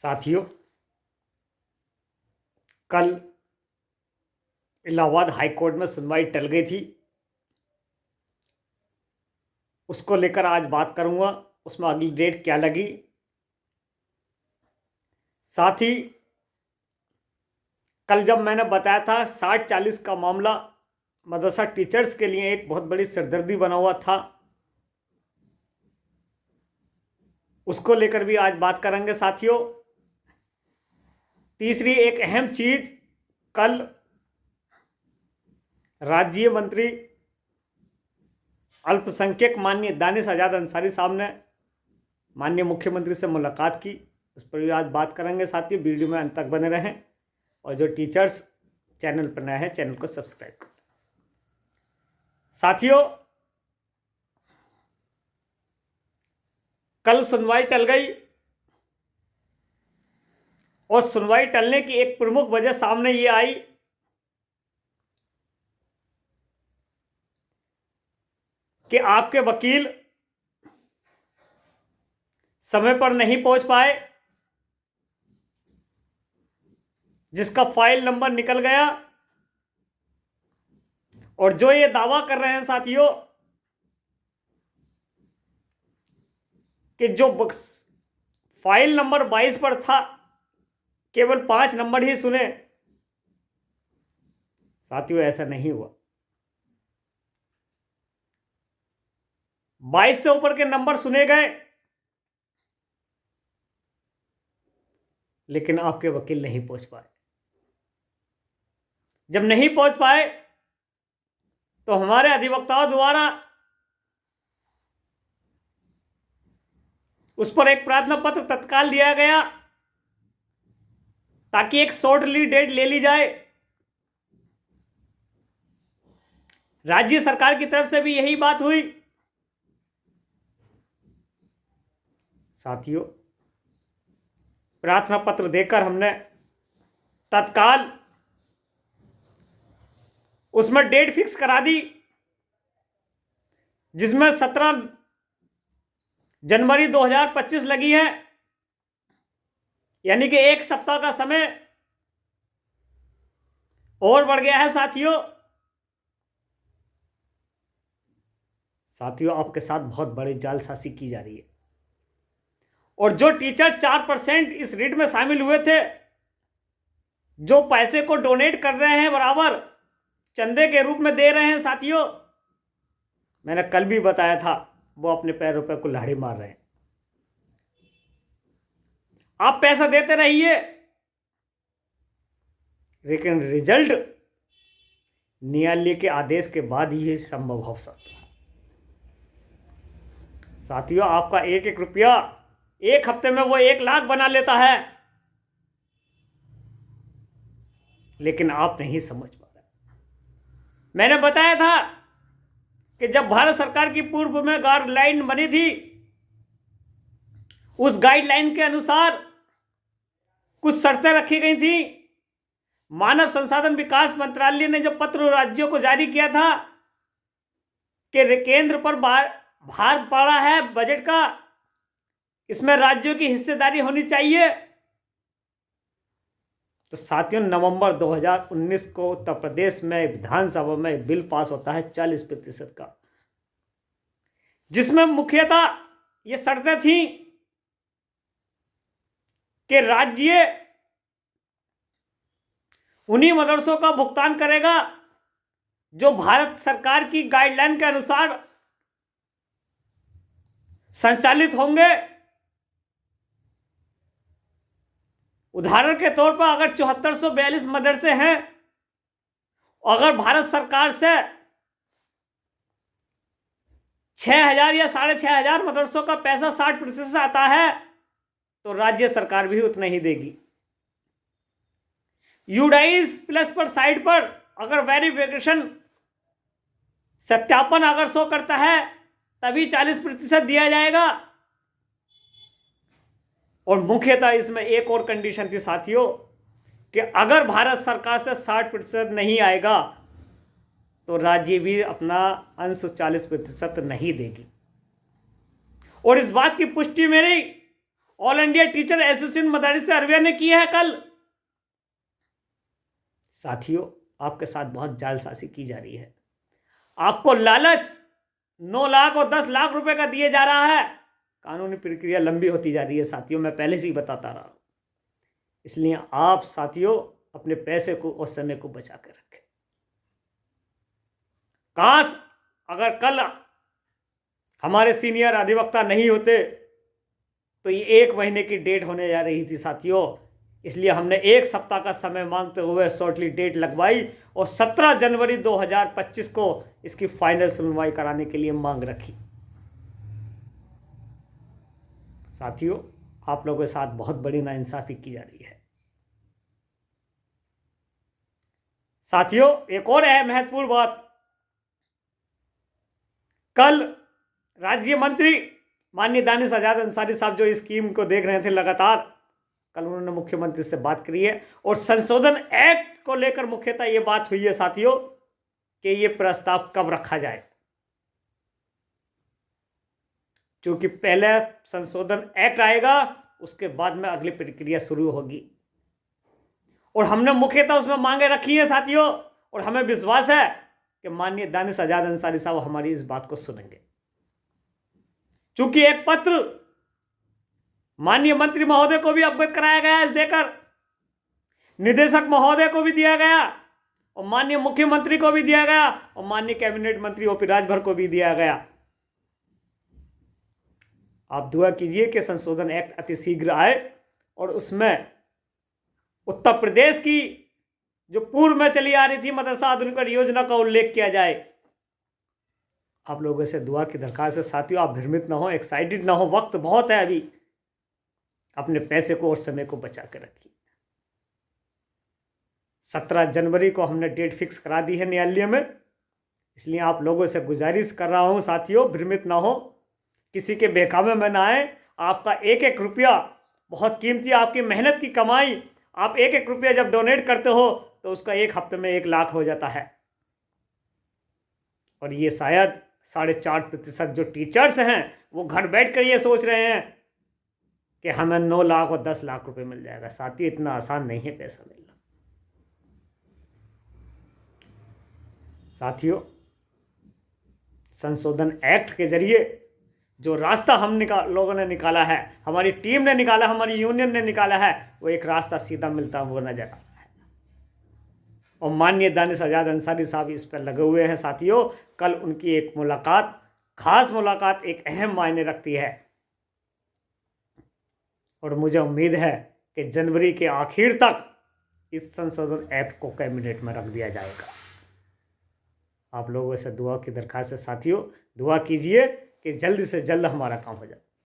साथियों, कल Allahabad high court में सुनवाई टल गई थी। उसको लेकर आज बात करूंगा, उसमें अगली डेट क्या लगी। साथ ही कल जब मैंने बताया था 60-40 का मामला मदरसा टीचर्स के लिए एक बहुत बड़ी सिरदर्दी बना हुआ था, उसको लेकर भी आज बात करेंगे। साथियों, तीसरी एक अहम चीज, कल राज्य मंत्री अल्पसंख्यक माननीय दानिश आजाद अंसारी साहब ने माननीय मुख्यमंत्री से मुलाकात की, उस पर भी आज बात करेंगे। साथियों, वीडियो में अंत तक बने रहें और जो टीचर्स चैनल पर नए हैं चैनल को सब्सक्राइब करें। साथियों, कल सुनवाई टल गई और सुनवाई टलने की एक प्रमुख वजह सामने ये आई कि आपके वकील समय पर नहीं पहुंच पाए, जिसका फाइल नंबर निकल गया। और जो ये दावा कर रहे हैं साथियों कि जो फाइल नंबर 22 पर था केवल 5 नंबर ही सुने, साथियों ऐसा नहीं हुआ। 22 से ऊपर के नंबर सुने गए, लेकिन आपके वकील नहीं पहुंच पाए। जब नहीं पहुंच पाए तो हमारे अधिवक्ताओं द्वारा उस पर एक प्रार्थना पत्र तत्काल दिया गया ताकि एक शॉर्टली डेट ले ली जाए। राज्य सरकार की तरफ से भी यही बात हुई। साथियों, प्रार्थना पत्र देकर हमने तत्काल उसमें डेट फिक्स करा दी, जिसमें 17 जनवरी 2025 लगी है, यानी कि एक सप्ताह का समय और बढ़ गया है। साथियों, आपके साथ बहुत बड़ी जालसाजी की जा रही है। और जो टीचर 4% इस रिट में शामिल हुए थे, जो पैसे को डोनेट कर रहे हैं, बराबर चंदे के रूप में दे रहे हैं, साथियों मैंने कल भी बताया था, वो अपने पैरों पर कुल्हाड़ी मार रहे हैं। आप पैसा देते रहिए, लेकिन रिजल्ट न्यायालय के आदेश के बाद ही संभव हो सकता है। साथियों, आपका एक एक रुपया एक हफ्ते में वो 1 लाख बना लेता है, लेकिन आप नहीं समझ पा रहे। मैंने बताया था कि जब भारत सरकार की पूर्व में गाइडलाइन बनी थी, उस गाइडलाइन के अनुसार कुछ शर्तें रखी गई थी। मानव संसाधन विकास मंत्रालय ने जो पत्र राज्यों को जारी किया था कि केंद्र पर भार पड़ा है बजट का, इसमें राज्यों की हिस्सेदारी होनी चाहिए। तो साथियों, नवंबर 2019 को उत्तर प्रदेश में विधानसभा में बिल पास होता है 40% का, जिसमें मुख्यतः ये शर्तें थी कि राज्य उन्हीं मदरसों का भुगतान करेगा जो भारत सरकार की गाइडलाइन के अनुसार संचालित होंगे। उदाहरण के तौर पर अगर 7442 मदरसे हैं, अगर भारत सरकार से 6000 या 6500 मदरसों का पैसा 60% आता है, तो राज्य सरकार भी उतना ही देगी। यूडाइस प्लस पर साइट पर अगर वेरिफिकेशन सत्यापन अगर शो करता है, तभी 40% दिया जाएगा। और मुख्यतः इसमें एक और कंडीशन थी साथियों कि अगर भारत सरकार से 60% नहीं आएगा तो राज्य भी अपना अंश 40% नहीं देगी। और इस बात की पुष्टि मेरी all India teacher association Madaris Arabia ने की है कल। साथियों, आपके साथ बहुत जालसाजी की जा रही है। आपको लालच 9 लाख और 10 लाख रुपए का दिए जा रहा है। कानूनी प्रक्रिया लंबी होती जा रही है साथियों, मैं पहले से ही बताता रहा हूं। इसलिए आप साथियों अपने पैसे को और समय को बचा कर रखें। काश अगर कल हमारे सीनियर अधिवक्ता नहीं होते तो ये 1 महीने की डेट होने जा रही थी साथियों। इसलिए हमने 1 सप्ताह का समय मांगते हुए शॉर्टली डेट लगवाई और 17 जनवरी 2025 को इसकी फाइनल सुनवाई कराने के लिए मांग रखी। साथियों, आप लोगों के साथ बहुत बड़ी नाइंसाफी की जा रही है। साथियों, एक और है महत्वपूर्ण बात। कल राज्य मंत्री माननीय दानिश आजाद अंसारी साहब जो इस स्कीम को देख रहे थे लगातार, कल उन्होंने मुख्यमंत्री से बात करी है और संशोधन एक्ट को लेकर मुख्यतः ये बात हुई है साथियों कि ये प्रस्ताव कब रखा जाए, क्योंकि पहले संशोधन एक्ट आएगा उसके बाद में अगली प्रक्रिया शुरू होगी। और हमने मुख्यतः उसमें मांगे रखी है साथियों, और हमें विश्वास है कि माननीय दानिश आजाद अंसारी साहब हमारी इस बात को सुनेंगे। चूंकि एक पत्र माननीय मंत्री महोदय को भी अवगत कराया गया है, इस देकर निदेशक महोदय को भी दिया गया और माननीय मुख्यमंत्री को भी दिया गया और माननीय कैबिनेट मंत्री ओपी राजभर को भी दिया गया। आप दुआ कीजिए कि संशोधन एक्ट अतिशीघ्र आए और उसमें उत्तर प्रदेश की जो पूर्व में चली आ रही थी मदरसा आधुनिकीकरण योजना का उल्लेख किया जाए। आप लोगों से दुआ की दरखास्त है साथियों, आप भ्रमित ना हो, एक्साइटेड ना हो, वक्त बहुत है अभी। अपने पैसे को और समय को बचा कर रखिए। 17 जनवरी को हमने डेट फिक्स करा दी है न्यायालय में, इसलिए आप लोगों से गुजारिश कर रहा हूं साथियों, भ्रमित ना हो, किसी के बहकावे में ना आए। आपका एक एक रुपया बहुत कीमती, आपकी मेहनत की कमाई। आप एक एक रुपया जब डोनेट करते हो तो उसका 1 हफ्ते में 1 लाख हो जाता है। और ये शायद 4.5% जो टीचर्स हैं वो घर बैठ कर ये सोच रहे हैं कि हमें 9 लाख और 10 लाख रुपए मिल जाएगा। साथियों, इतना आसान नहीं है पैसा मिलना। साथियों, संशोधन एक्ट के जरिए जो रास्ता हम लोगों ने निकाला है, हमारी टीम ने निकाला, हमारी यूनियन ने निकाला है, वो एक रास्ता सीधा मिलता हुआ नजर आ रहा है। और माननीय दानिश आजाद अंसारी साहब इस पर लगे हुए हैं साथियों। कल उनकी एक मुलाकात, खास मुलाकात, एक अहम मायने रखती है और मुझे उम्मीद है कि जनवरी के आखिर तक इस संशोधन एक्ट को कैबिनेट में रख दिया जाएगा। आप लोगों से दुआ की दरखास्त है साथियों, दुआ कीजिए कि जल्द से जल्द हमारा काम हो जाए।